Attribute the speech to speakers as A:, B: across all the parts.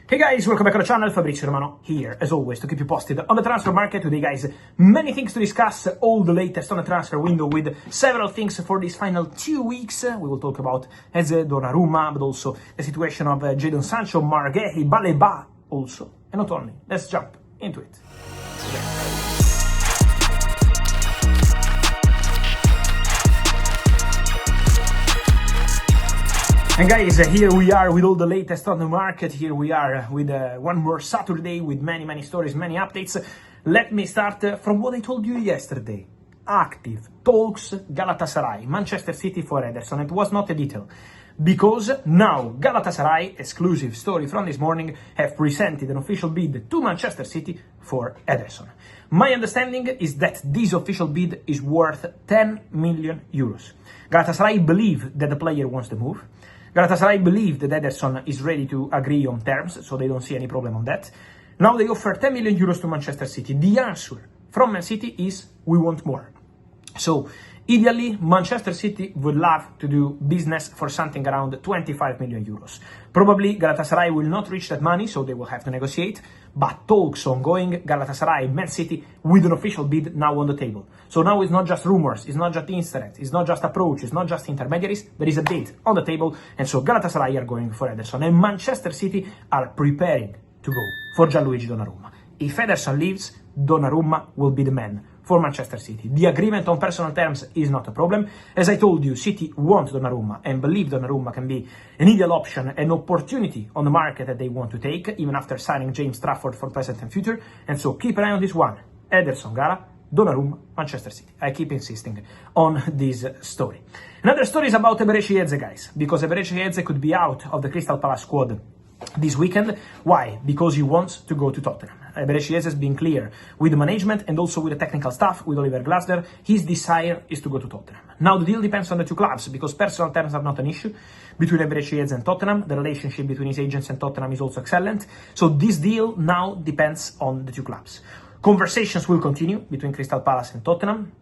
A: Hey guys, welcome back to the channel. Fabrizio Romano here, as always, to keep you posted on the transfer market. Today, guys, many things to discuss, all the latest on the transfer window with several things for these final 2 weeks. We will talk about Eze, Donnarumma, but also the situation of Jadon Sancho, Guehi, Baleba also. And not only. Let's jump into it. And guys, here we are with all the latest on the market. Here we are with one more Saturday with many stories, many updates. Let me start from what I told you yesterday. Active talks Galatasaray, Manchester City for Ederson. It was not a detail. Because now Galatasaray, exclusive story from this morning, have presented an official bid to Manchester City for Ederson. My understanding is that this official bid is worth 10 million euros. Galatasaray believe that the player wants to move. Galatasaray believe that Ederson is ready to agree on terms, so they don't see any problem on that. Now they offer 10 million euros to Manchester City. The answer from Man City is, we want more. So, ideally, Manchester City would love to do business for something around 25 million euros. Probably Galatasaray will not reach that money, so they will have to negotiate. But talks ongoing, Galatasaray, Man City, with an official bid now on the table. So now it's not just rumors, it's not just internet, it's not just approach, it's not just intermediaries. There is a bid on the table, and so Galatasaray are going for Ederson. And Manchester City are preparing to go for Gianluigi Donnarumma. If Ederson leaves, Donnarumma will be the man for Manchester City. The agreement on personal terms is not a problem. As I told you, City want Donnarumma and believe Donnarumma can be an ideal option, an opportunity on the market that they want to take, even after signing James Trafford for present and future. And so keep an eye on this one. Ederson, Gala, Donnarumma, Manchester City. I keep insisting on this story. Another story is about Fabrizio Romano, guys, because Fabrizio Romano could be out of the Crystal Palace squad this weekend. Why? Because he wants to go to Tottenham. Fabrizio Romano has been clear with the management and also with the technical staff, with Oliver Glasner. His desire is to go to Tottenham. Now the deal depends on the two clubs, because personal terms are not an issue between Fabrizio Romano and Tottenham. The relationship between his agents and Tottenham is also excellent. So this deal now depends on the two clubs. Conversations will continue between Crystal Palace and Tottenham.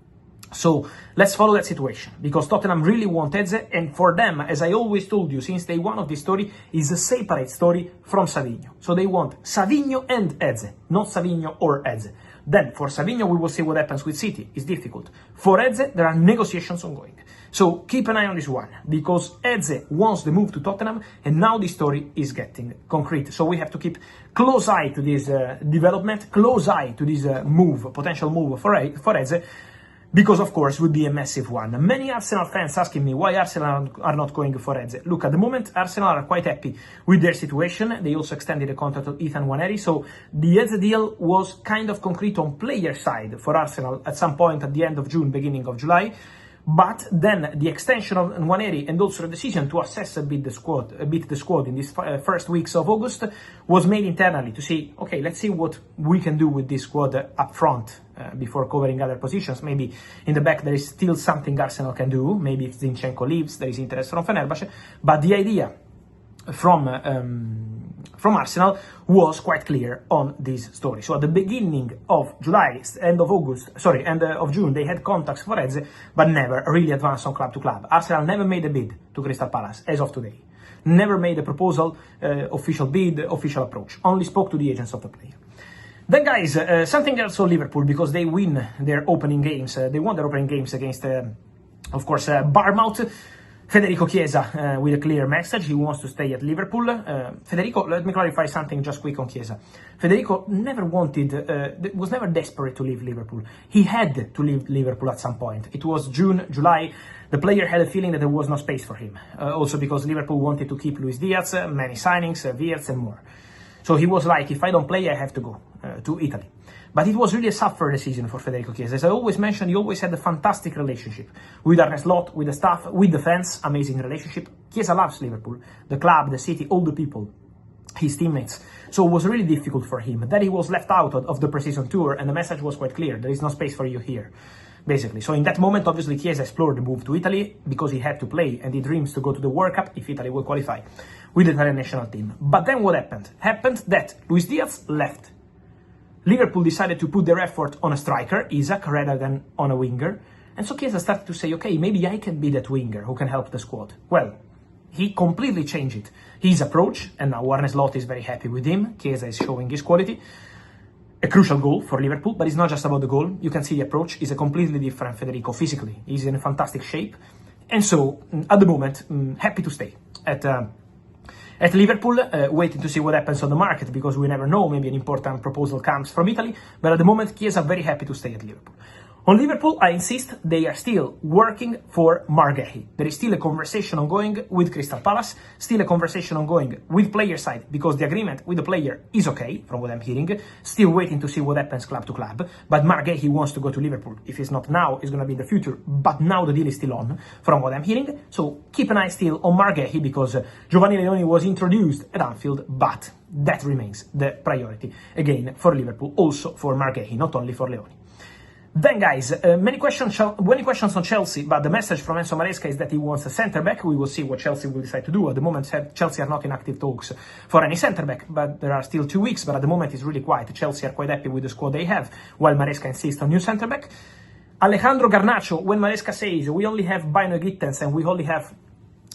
A: So let's follow that situation, because Tottenham really want Eze, and for them, as I always told you since day one of this story, is a separate story from Savinho. So they want Savinho and Eze, not Savinho or Eze. Then for Savinho, we will see what happens with City. It's difficult. For Eze, there are negotiations ongoing. So keep an eye on this one, because Eze wants the move to Tottenham, and now the story is getting concrete. So we have to keep close eye to this development, close eye to this potential move for Eze, because, of course, would be a massive one. Many Arsenal fans asking me why Arsenal are not going for Eze. Look, at the moment, Arsenal are quite happy with their situation. They also extended the contract of Ethan Nwaneri, so the Eze deal was kind of concrete on player side for Arsenal at some point at the end of June, beginning of July. But then the extension of Nwaneri and also the decision to assess a bit the squad in these first weeks of August was made internally to see, okay, let's see what we can do with this squad up front before covering other positions. Maybe in the back there is still something Arsenal can do. Maybe if Zinchenko leaves, there is interest from Fenerbahce. But the idea from Arsenal was quite clear on this story. So at the beginning of July, end of June, they had contacts for Eze, but never really advanced on club to club. Arsenal never made a bid to Crystal Palace as of today. Never made a proposal, official bid, official approach. Only spoke to the agents of the player. Then, guys, something else on Liverpool, because they win their opening games. They won their opening games against, of course, Bournemouth. Federico Chiesa with a clear message, he wants to stay at Liverpool. Federico, let me clarify something just quick on Chiesa. Federico never was never desperate to leave Liverpool. He had to leave Liverpool at some point. It was June, July. The player had a feeling that there was no space for him. Also because Liverpool wanted to keep Luis Diaz, many signings, Wirtz and more. So he was like, if I don't play, I have to go to Italy. But it was really a suffer decision for Federico Chiesa. As I always mentioned, he always had a fantastic relationship with Arne Slot, with the staff, with the fans. Amazing relationship. Chiesa loves Liverpool, the club, the city, all the people, his teammates. So it was really difficult for him. Then he was left out of the pre-season tour, and the message was quite clear. There is no space for you here, basically. So in that moment, obviously, Chiesa explored the move to Italy because he had to play, and he dreams to go to the World Cup if Italy will qualify with the Italian national team. But then what happened? Happened that Luis Diaz left. Liverpool decided to put their effort on a striker, Isak, rather than on a winger. And so Chiesa started to say, okay, maybe I can be that winger who can help the squad. Well, he completely changed it. His approach, and now Arne Slot is very happy with him. Chiesa is showing his quality. A crucial goal for Liverpool, but it's not just about the goal. You can see the approach is a completely different Federico physically. He's in a fantastic shape. And so, at the moment, happy to stay at Liverpool, waiting to see what happens on the market, because we never know, maybe an important proposal comes from Italy, but at the moment, Chiesa very happy to stay at Liverpool. On Liverpool, I insist, they are still working for Guehi. There is still a conversation ongoing with Crystal Palace, still a conversation ongoing with player side, because the agreement with the player is okay, from what I'm hearing. Still waiting to see what happens club to club, but Guehi wants to go to Liverpool. If it's not now, it's going to be in the future, but now the deal is still on, from what I'm hearing. So keep an eye still on Guehi, because Giovanni Leoni was introduced at Anfield, but that remains the priority, again, for Liverpool, also for Guehi, not only for Leoni. Then, guys, many questions on Chelsea, but the message from Enzo Maresca is that he wants a centre-back. We will see what Chelsea will decide to do. At the moment, Chelsea are not in active talks for any centre-back, but there are still 2 weeks, but at the moment it's really quiet. Chelsea are quite happy with the squad they have, while Maresca insists on new centre-back. Alejandro Garnacho, when Maresca says we only have Bino Gittens and we only have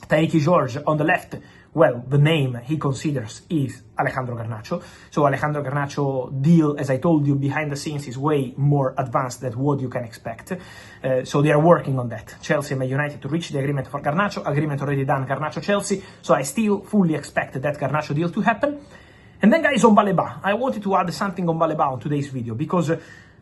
A: Taiki George on the left, well, the name he considers is Alejandro Garnacho. So Alejandro Garnacho deal, as I told you, behind the scenes is way more advanced than what you can expect. So they are working on that. Chelsea and Man United to reach the agreement for Garnacho. Agreement already done, Garnacho-Chelsea. So I still fully expect that Garnacho deal to happen. And then, guys, on Baleba. I wanted to add something on Baleba on today's video, because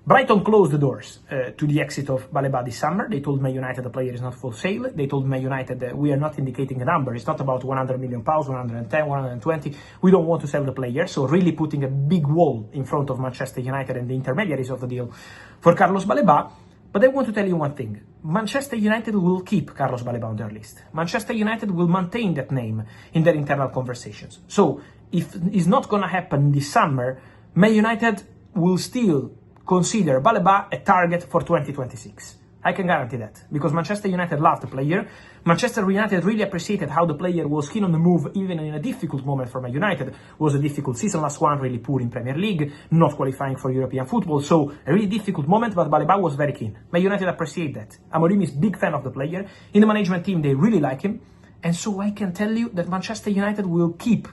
A: Brighton closed the doors to the exit of Baleba this summer. They told Man United the player is not for sale. They told Man United that we are not indicating a number. It's not about £100 million, 110, 120. We don't want to sell the player. So really putting a big wall in front of Manchester United and the intermediaries of the deal for Carlos Baleba. But I want to tell you one thing. Manchester United will keep Carlos Baleba on their list. Manchester United will maintain that name in their internal conversations. So if it's not going to happen this summer, Man United will still consider Baleba a target for 2026. I can guarantee that, because Manchester United loved the player. Manchester United really appreciated how the player was keen on the move, even in a difficult moment for Man United. It was a difficult season, last one really poor in Premier League, not qualifying for European football, so a really difficult moment, but Baleba was very keen. Man United appreciate that. Amorim is a big fan of the player. In the management team, they really like him. And so I can tell you that Manchester United will keep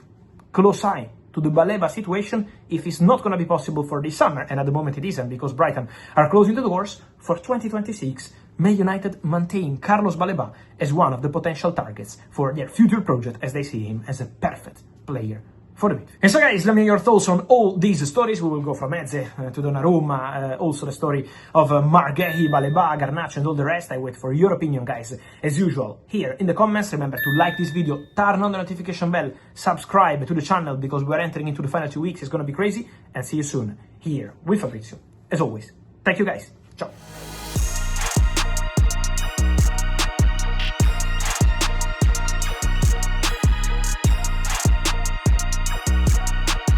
A: close eye to the Baleba situation if it's not going to be possible for this summer, and at the moment it isn't, because Brighton are closing the doors for 2026. Man United maintain Carlos Baleba as one of the potential targets for their future project, as they see him as a perfect player for the midfield. And so, guys, let me know your thoughts on all these stories. We will go from Eze to Donnarumma, also the story of Guehi, Baleba, Garnacho, and all the rest. I wait for your opinion, guys, as usual, here in the comments. Remember to like this video, turn on the notification bell, subscribe to the channel, because we're entering into the final 2 weeks. It's going to be crazy, and see you soon here with Fabrizio. As always, thank you, guys. Ciao.